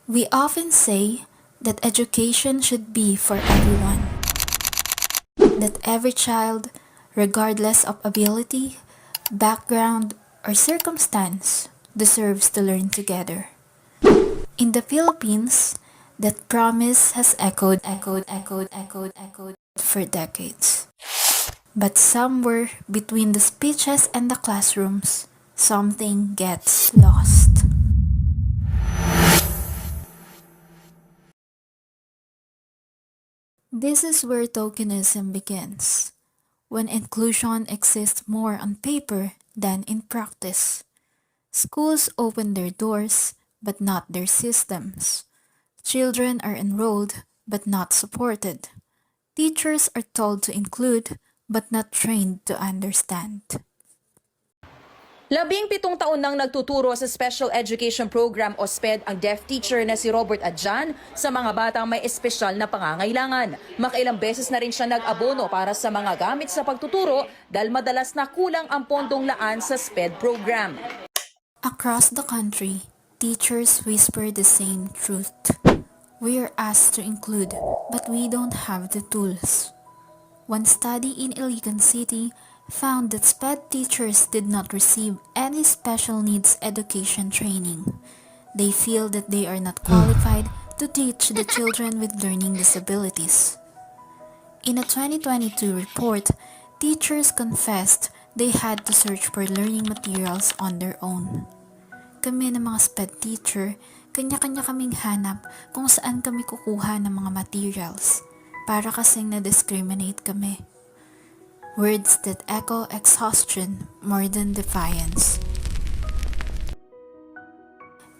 We often say that education should be for everyone, that every child, regardless of ability, background, or circumstance, deserves to learn together. In the Philippines, that promise has echoed for decades. But somewhere between the speeches and the classrooms, something gets lost. This is where tokenism begins, when inclusion exists more on paper than in practice. Schools open their doors, but not their systems. Children are enrolled, but not supported. Teachers are told to include, but not trained to understand. 17 taon nang nagtuturo sa Special Education Program o SPED ang deaf teacher na si Robert Adjan sa mga batang may espesyal na pangangailangan. Makailang beses na rin siya nag-abono para sa mga gamit sa pagtuturo dahil madalas na kulang ang pondong laan sa SPED program. Across the country, teachers whisper the same truth. We are asked to include, but we don't have the tools. One study in Iligan City found that SPED teachers did not receive any special needs education training. They feel that they are not qualified to teach the children with learning disabilities. In a 2022 report, teachers confessed they had to search for learning materials on their own. Kami ng mga SPED teacher, kanya-kanya kaming hanap kung saan kami kukuha ng mga materials para kasing na-discriminate kami. Words that echo exhaustion more than defiance.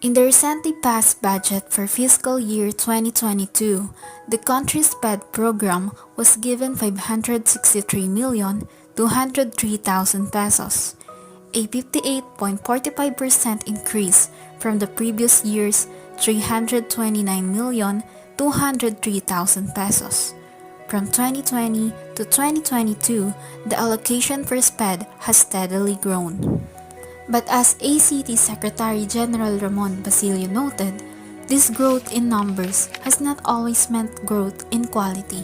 In the recently passed budget for fiscal year 2022, the country's SPED program was given 563,203,000 pesos, a 58.45% increase from the previous year's 329,203,000 pesos. From 2020 to 2022, the allocation for SPED has steadily grown. But as ACT Secretary General Ramon Basilio noted, this growth in numbers has not always meant growth in quality.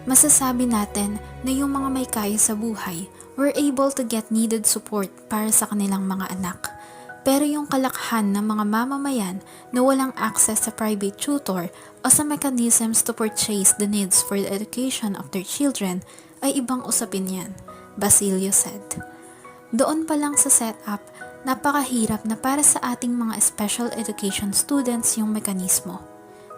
Masasabi natin na yung mga may kaya sa buhay were able to get needed support para sa kanilang mga anak. Pero yung kalakhan ng mga mamamayan na walang access sa private tutor o sa mechanisms to purchase the needs for the education of their children ay ibang usapin yan, Basilio said. Doon pa lang sa setup, napakahirap na para sa ating mga special education students yung mekanismo.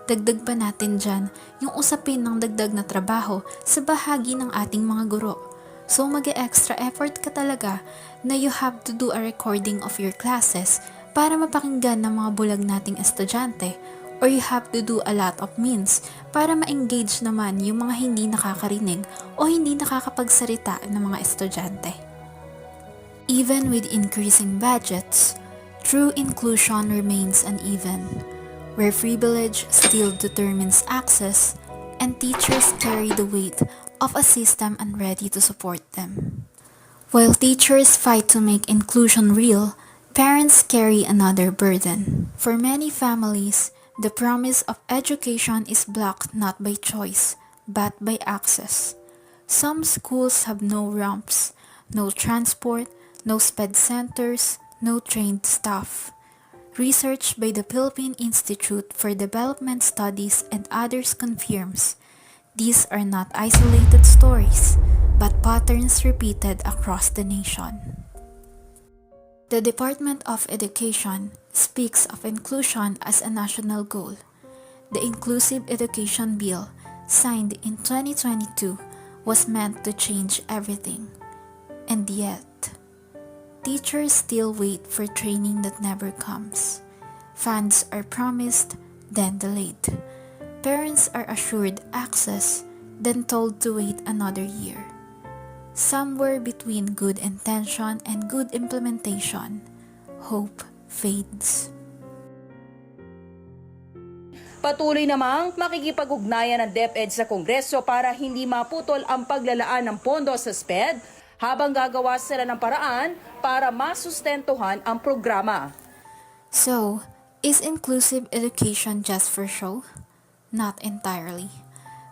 Dagdag pa natin dyan yung usapin ng dagdag na trabaho sa bahagi ng ating mga guro. So mag-extra effort ka talaga na you have to do a recording of your classes para mapakinggan ng mga bulag nating estudyante, or you have to do a lot of means para ma-engage naman yung mga hindi nakakarinig o hindi nakakapagsalita ng mga estudyante. Even with increasing budgets, true inclusion remains uneven, where privilege still determines access and teachers carry the weight of a system unready to support them. While teachers fight to make inclusion real, parents carry another burden. For many families, the promise of education is blocked not by choice, but by access. Some schools have no ramps, no transport, no SPED centers, no trained staff. Research by the Philippine Institute for Development Studies and others confirms these are not isolated stories, but patterns repeated across the nation. The Department of Education speaks of inclusion as a national goal. The Inclusive Education Bill, signed in 2022, was meant to change everything. And yet, teachers still wait for training that never comes. Funds are promised, then delayed. Parents are assured access, then told to wait another year. Somewhere between good intention and good implementation, hope fades. Patuloy namang makikipag-ugnayan ng DepEd sa Kongreso para hindi maputol ang paglalaan ng pondo sa SPED habang gagawa sila ng paraan para masustentuhan ang programa. So, Is inclusive education just for show? Not entirely.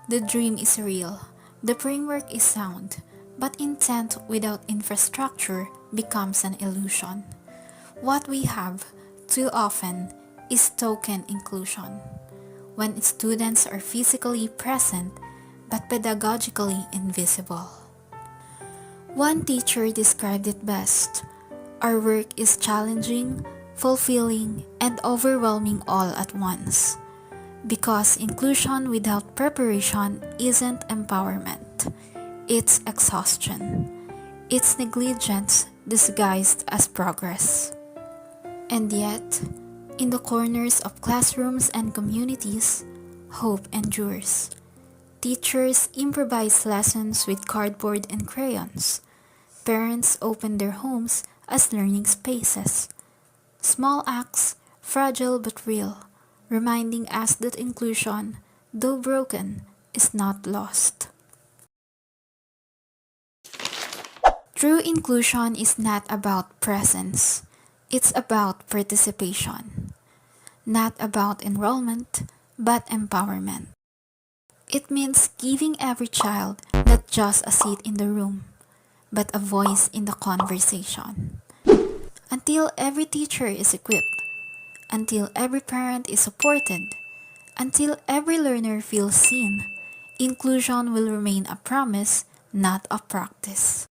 The dream is real, the framework is sound, but intent without infrastructure becomes an illusion. What we have, too often, is token inclusion, when students are physically present but pedagogically invisible. One teacher described it best: "Our work is challenging, fulfilling, and overwhelming all at once. Because inclusion without preparation isn't empowerment, it's exhaustion. It's negligence disguised as progress." And yet, in the corners of classrooms and communities, hope endures. Teachers improvise lessons with cardboard and crayons. Parents open their homes as learning spaces. Small acts, fragile but real, reminding us that inclusion, though broken, is not lost. True inclusion is not about presence. It's about participation. Not about enrollment, but empowerment. It means giving every child not just a seat in the room, but a voice in the conversation. Until every teacher is equipped, until every parent is supported, until every learner feels seen, inclusion will remain a promise, not a practice.